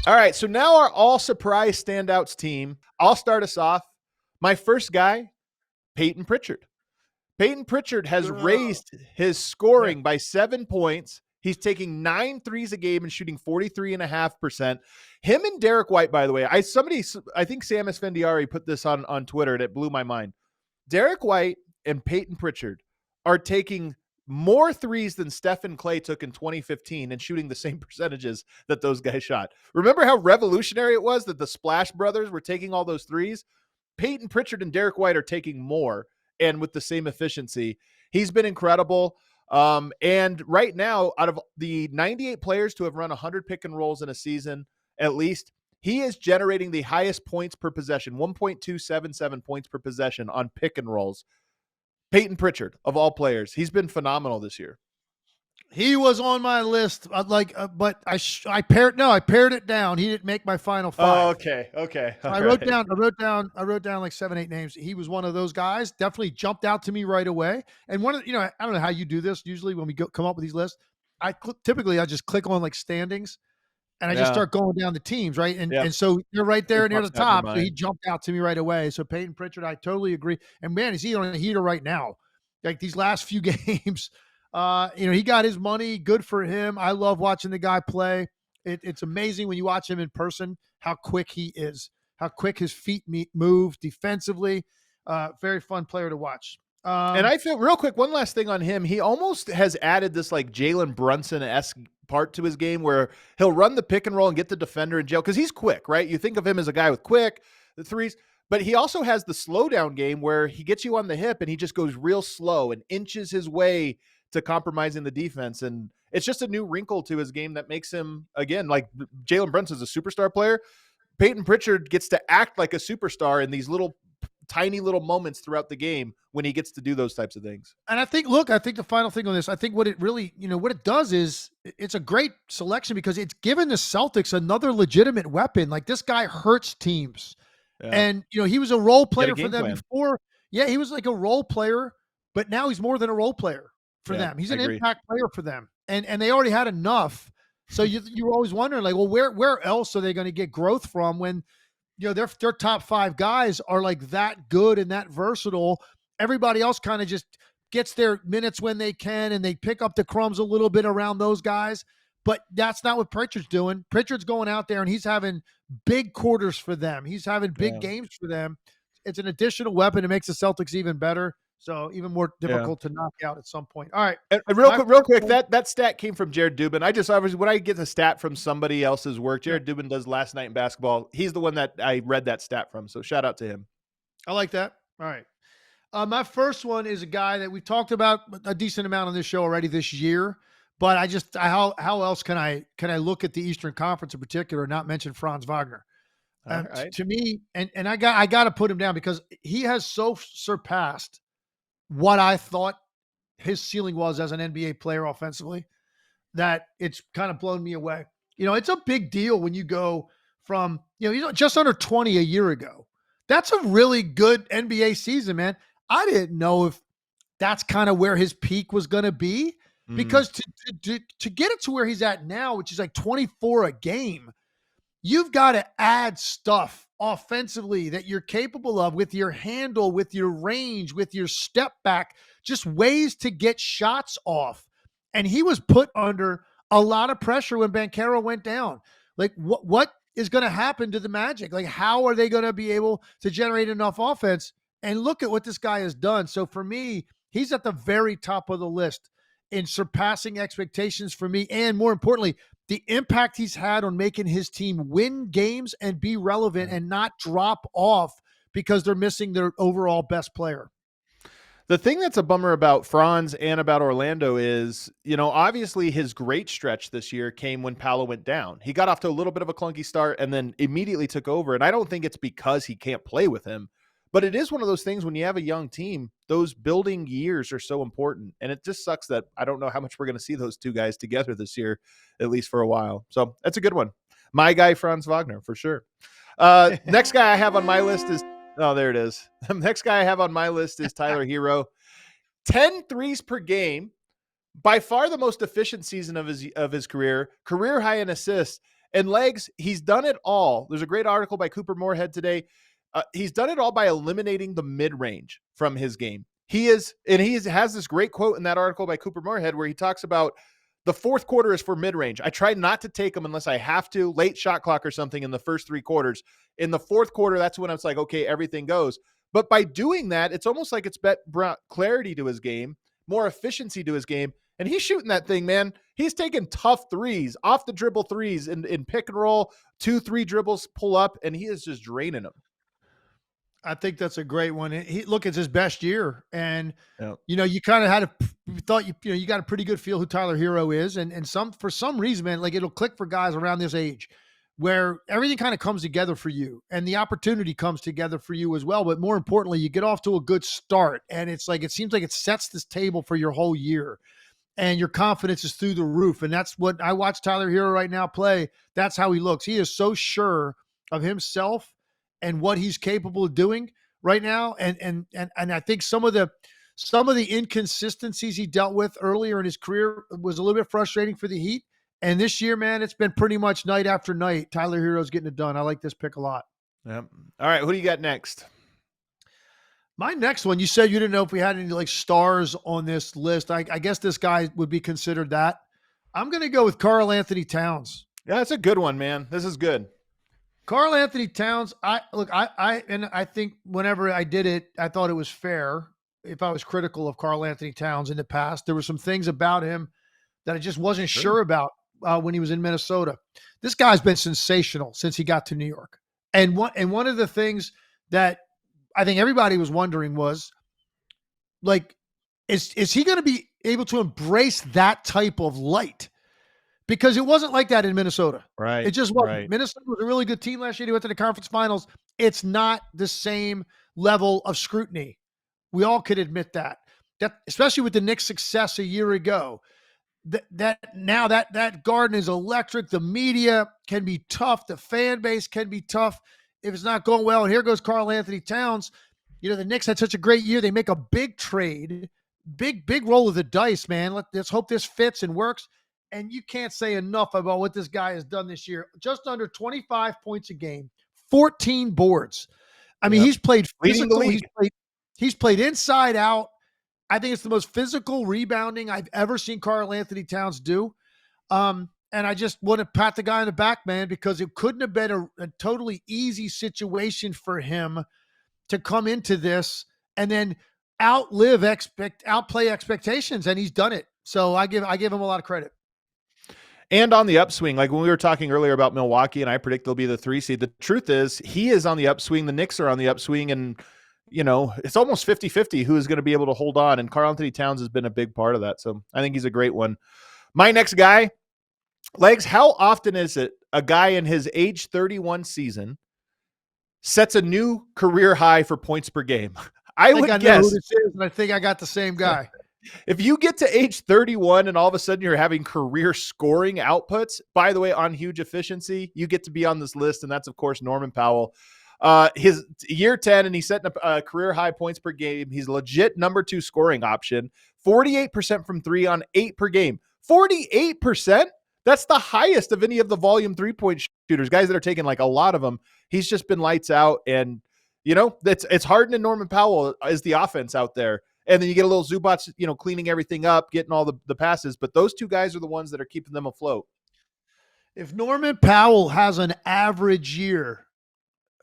All right, so now our all surprise standouts team. I'll start us off. My first guy, Payton Pritchard. Payton Pritchard has raised his scoring by 7 points. He's taking 9 threes a game and shooting 43.5%. Him and Derek White, by the way, I think Sam Esfandiari put this on Twitter and it blew my mind. Derek White and Payton Pritchard are taking more threes than Stephen Clay took in 2015 and shooting the same percentages that those guys shot. Remember how revolutionary it was that the Splash Brothers were taking all those threes? Payton Pritchard and Derek White are taking more and with the same efficiency. He's been incredible. And right now, out of the 98 players to have run 100 pick and rolls in a season, at least, he is generating the highest points per possession, 1.277 points per possession on pick and rolls. Payton Pritchard, of all players, he's been phenomenal this year. He was on my list, but I pared it down. He didn't make my final five. Oh, okay. I wrote down like 7-8 names. He was one of those guys. Definitely jumped out to me right away. And one of I don't know how you do this. Usually when we come up with these lists, typically I just click on like standings, and I just start going down the teams, right? And so you're right there near the top. So he jumped out to me right away. So Payton Pritchard, I totally agree. And man, is he on a heater right now? Like these last few games. He got his money. Good for him. I love watching the guy play. It's amazing when you watch him in person, how quick he is, how quick his feet move defensively. Very fun player to watch. And I feel real quick, one last thing on him. He almost has added this like Jalen Brunson-esque part to his game where he'll run the pick and roll and get the defender in jail because he's quick, right? You think of him as a guy with the threes, but he also has the slow down game where he gets you on the hip and he just goes real slow and inches his way to compromising the defense. And it's just a new wrinkle to his game that makes him, again, like Jalen Brunson's a superstar player. Payton Pritchard gets to act like a superstar in these tiny little moments throughout the game when he gets to do those types of things. And I think the final thing on this, I think what it really, what it does is it's a great selection because it's given the Celtics another legitimate weapon. Like this guy hurts teams. Yeah. And, he was a role player for them before. Yeah, he was like a role player, but now he's more than a role player for them. He's an impact player for them. And they already had enough. So you were always wondering like, well, where else are they going to get growth from when, their top 5 guys are like that good and that versatile. Everybody else kind of just gets their minutes when they can, and they pick up the crumbs a little bit around those guys. But that's not what Pritchard's doing. Pritchard's going out there and he's having big quarters for them. He's having big games for them. It's an additional weapon. It makes the Celtics even better. So even more difficult to knock out at some point. All right. And real quick, that stat came from Jared Dubin. When I get the stat from somebody else's work, Jared Dubin does Last Night in Basketball. He's the one that I read that stat from. So shout out to him. I like that. All right. My first one is a guy that we've talked about a decent amount on this show already this year, but how else can I look at the Eastern Conference in particular and not mention Franz Wagner? Right. To me, and I got to put him down because he has so surpassed what I thought his ceiling was as an NBA player offensively that it's kind of blown me away. It's a big deal when you go from, just under 20 a year ago. That's a really good NBA season, man. I didn't know if that's kind of where his peak was going to be because to get it to where he's at now, which is like 24 a game, you've got to add stuff offensively that you're capable of with your handle, with your range, with your step back, just ways to get shots off. And he was put under a lot of pressure when Banchero went down. Like what is going to happen to the Magic? Like how are they going to be able to generate enough offense? And look at what this guy has done. So for me, he's at the very top of the list in surpassing expectations for me. And more importantly, the impact he's had on making his team win games and be relevant and not drop off because they're missing their overall best player. The thing that's a bummer about Franz and about Orlando is, obviously his great stretch this year came when Powell went down. He got off to a little bit of a clunky start and then immediately took over. And I don't think it's because he can't play with him, but it is one of those things when you have a young team, those building years are so important. And it just sucks that I don't know how much we're going to see those two guys together this year, at least for a while. So that's a good one. My guy, Franz Wagner, for sure. Next guy I have on my list is, there it is. The next guy I have on my list is Tyler Herro. 10 threes per game, by far the most efficient season of his career high in assists. And Legs, he's done it all. There's a great article by Cooper Moorhead today. He's done it all by eliminating the mid-range from his game. He has this great quote in that article by Cooper Moorhead where he talks about the fourth quarter is for mid-range. I try not to take them unless I have to, late shot clock or something in the first three quarters. In the fourth quarter, that's when it's like, okay, everything goes. But by doing that, it's almost like it's brought clarity to his game, more efficiency to his game. And he's shooting that thing, man. He's taking tough threes, off the dribble threes in pick and roll, 2-3 dribbles, pull up, and he is just draining them. I think that's a great one. Look, it's his best year. And, you kind of thought you got a pretty good feel who Tyler Herro is. And for some reason, man, like it'll click for guys around this age where everything kind of comes together for you and the opportunity comes together for you as well. But more importantly, you get off to a good start. And it seems like it sets this table for your whole year. And your confidence is through the roof. And that's what I watch Tyler Herro right now play. That's how he looks. He is so sure of himself and what he's capable of doing right now. And I think some of the inconsistencies he dealt with earlier in his career was a little bit frustrating for the Heat. And this year, man, it's been pretty much night after night. Tyler Herro's getting it done. I like this pick a lot. Yep. All right. Who do you got next? My next one, you said you didn't know if we had any like stars on this list. I guess this guy would be considered that. I'm going to go with Karl-Anthony Towns. Yeah, that's a good one, man. This is good. Karl-Anthony Towns, I think whenever I did it, I thought it was fair. If I was critical of Karl-Anthony Towns in the past, there were some things about him that I just wasn't sure about when he was in Minnesota. This guy's been sensational since he got to New York. And one of the things that I think everybody was wondering was, like, is he going to be able to embrace that type of light? Because it wasn't like that in Minnesota. Right. It just wasn't. Right. Minnesota was a really good team last year. They went to the conference finals. It's not the same level of scrutiny. We all could admit that. That especially with the Knicks' success a year ago. That Garden is electric. The media can be tough. The fan base can be tough if it's not going well. And here goes Karl-Anthony Towns. The Knicks had such a great year. They make a big trade, big roll of the dice, man. Let's hope this fits and works. And you can't say enough about what this guy has done this year. Just under 25 points a game, 14 boards. I mean, he's played physical. He's played inside out. I think it's the most physical rebounding I've ever seen Karl-Anthony Towns do. And I just want to pat the guy on the back, man, because it couldn't have been a totally easy situation for him to come into this and then outplay expectations. And he's done it. So I give him a lot of credit. And on the upswing, like when we were talking earlier about Milwaukee, and I predict they'll be the 3 seed. The truth is he is on the upswing. The Knicks are on the upswing, and it's almost 50-50 who is going to be able to hold on. And Karl-Anthony Towns has been a big part of that. So I think he's a great one. My next guy, Legs, how often is it a guy in his age 31 season sets a new career high for points per game? I would guess. Know who this is, and I think I got the same guy. If you get to age 31 and all of a sudden you're having career scoring outputs, by the way, on huge efficiency, you get to be on this list. And that's, of course, Norman Powell. His year 10, and he's setting a career high points per game. He's legit number 2 scoring option, 48% from 3 on 8 per game. 48%? That's the highest of any of the volume 3-point shooters, guys that are taking like a lot of them. He's just been lights out. And, it's Harden and Norman Powell as the offense out there. And then you get a little Zubats, cleaning everything up, getting all the passes. But those two guys are the ones that are keeping them afloat. If Norman Powell has an average year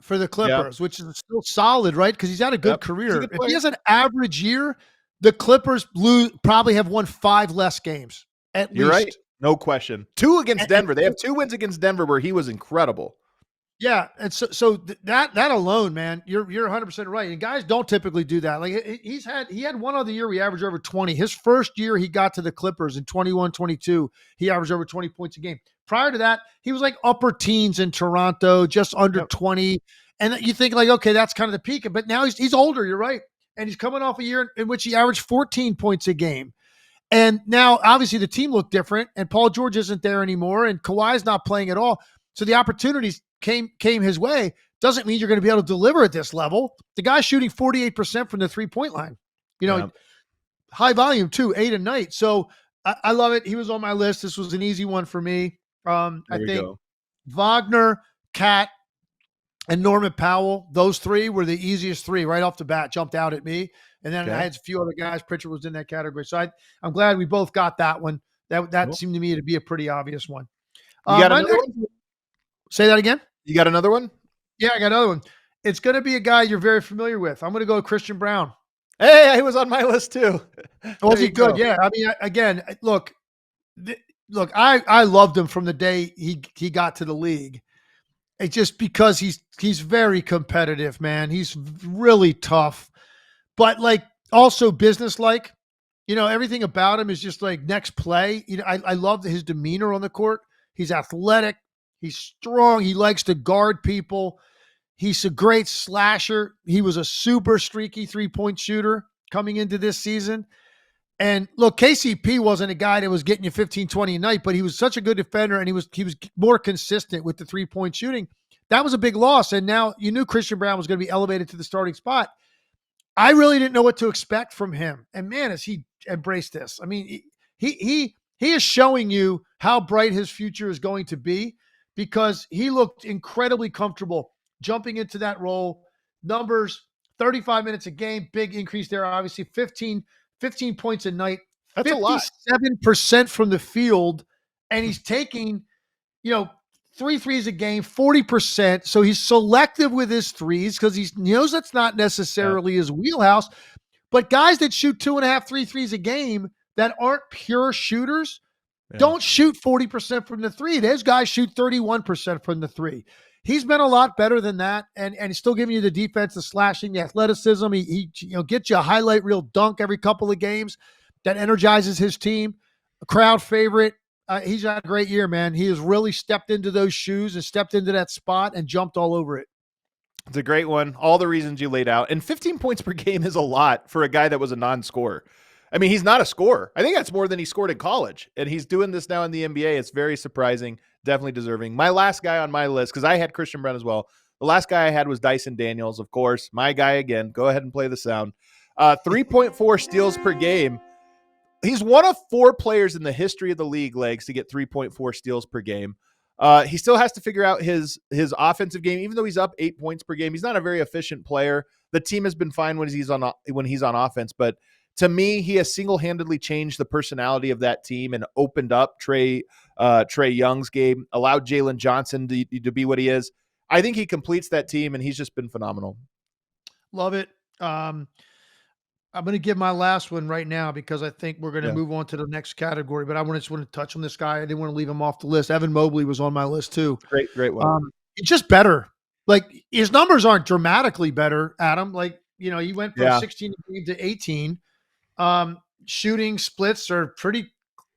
for the Clippers, which is still solid, right? Because he's had a good career. If he has an average year, the Clippers probably have won 5 less games. You're right. No question. 2 against Denver. They have 2 wins against Denver where he was incredible. Yeah, and so that alone, man, you're 100% right. And guys don't typically do that. Like he had one other year where he averaged over 20. His first year he got to the Clippers in 21-22, he averaged over 20 points a game. Prior to that, he was like upper teens in Toronto, just under 20. And you think like, okay, that's kind of the peak. But now he's older. You're right, and he's coming off a year in which he averaged 14 points a game. And now obviously the team looked different, and Paul George isn't there anymore, and Kawhi's not playing at all. So the opportunities came his way. Doesn't mean you're going to be able to deliver at this level. The guy's shooting 48% from the 3-point line. High volume too, 8 a night. So I love it. He was on my list. This was an easy one for me. I think Wagner, Cat, and Norman Powell. Those three were the easiest three right off the bat, jumped out at me. And then I had a few other guys. Pritchard was in that category. So I'm glad we both got that one. That Cool. seemed to me to be a pretty obvious one. You got another one? Say that again? You got another one? Yeah, I got another one. It's going to be a guy you're very familiar with. I'm going to go with Christian Braun. Hey, he was on my list too. Was he good? Yeah. I mean, again, look, I loved him from the day he got to the league. It's just because he's very competitive, man. He's really tough, but like also businesslike. You know, everything about him is just like next play. You know, I love his demeanor on the court. He's athletic. He's strong. He likes to guard people. He's a great slasher. He was a super streaky three-point shooter coming into this season. And look, KCP wasn't a guy that was getting you 15, 20 a night, but he was such a good defender, and he was more consistent with the three-point shooting. That was a big loss. And now you knew Christian Braun was going to be elevated to the starting spot. I really didn't know what to expect from him. And man, has he embraced this. I mean, he is showing you how bright his future is going to be, because he looked incredibly comfortable jumping into that role. Numbers, 35 minutes a game, big increase there, obviously. 15 points a night. That's a lot. 57% from the field, and he's taking, 3 threes a game, 40%. So he's selective with his threes because he knows that's not necessarily his wheelhouse. But guys that shoot 2.5, 3 threes a game that aren't pure shooters don't shoot 40% from the three. Those guys shoot 31% from the three. He's been a lot better than that, and he's still giving you the defense, the slashing, the athleticism. He gets you a highlight reel dunk every couple of games that energizes his team. A crowd favorite. He's had a great year, man. He has really stepped into those shoes and stepped into that spot and jumped all over it. It's a great one. All the reasons you laid out. And 15 points per game is a lot for a guy that was a non-scorer. I mean, he's not a scorer. I think that's more than he scored in college. And he's doing this now in the NBA. It's very surprising. Definitely deserving. My last guy on my list, because I had Christian Braun as well. The last guy I had was Dyson Daniels, of course. My guy again. Go ahead and play the sound. 3.4 steals per game. He's one of 4 players in the history of the league, Legs, to get 3.4 steals per game. He still has to figure out his offensive game, even though he's up 8 points per game. He's not a very efficient player. The team has been fine when he's on offense, but to me, he has single-handedly changed the personality of that team and opened up Trae Young's game, allowed Jalen Johnson to be what he is. I think he completes that team, and he's just been phenomenal. Love it. I'm going to give my last one right now because I think we're going to move on to the next category, but I just want to touch on this guy. I didn't want to leave him off the list. Evan Mobley was on my list too. Great one. It's just better. Like, his numbers aren't dramatically better, Adam. Like, he went from 16 to 18. Shooting splits are pretty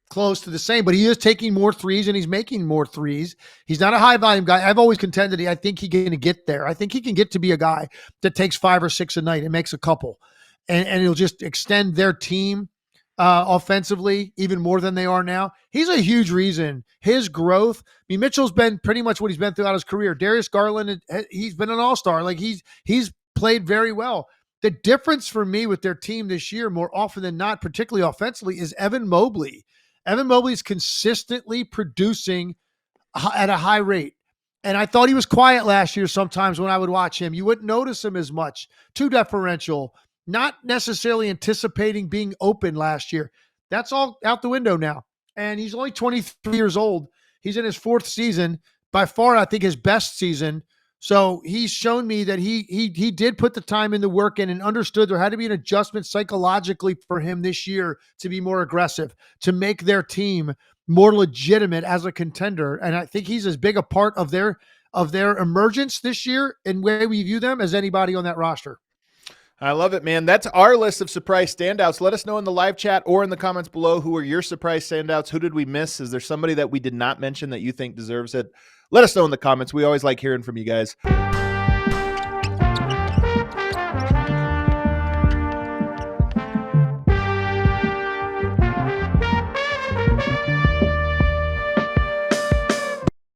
close to the same, but he is taking more threes and he's making more threes. He's not a high volume guy. I've always contended I think he's going to get there. I think he can get to be a guy that takes 5 or 6 a night and makes a couple. And he'll just extend their team offensively even more than they are now. He's a huge reason. His growth. I mean, Mitchell's been pretty much what he's been throughout his career. Darius Garland, he's been an all-star. Like, he's played very well. The difference for me with their team this year, more often than not, particularly offensively, is Evan Mobley. Evan Mobley's consistently producing at a high rate. And I thought he was quiet last year sometimes when I would watch him. You wouldn't notice him as much. Too deferential. Not necessarily anticipating being open last year. That's all out the window now. And he's only 23 years old. He's in his 4th season. By far, I think his best season. So he's shown me that he did put the time in the work in and understood there had to be an adjustment psychologically for him this year to be more aggressive, to make their team more legitimate as a contender. And I think he's as big a part of their emergence this year in way we view them as anybody on that roster. I love it, man. That's our list of surprise standouts. Let us know in the live chat or in the comments below who are your surprise standouts. Who did we miss? Is there somebody that we did not mention that you think deserves it? Let us know in the comments. We always like hearing from you guys.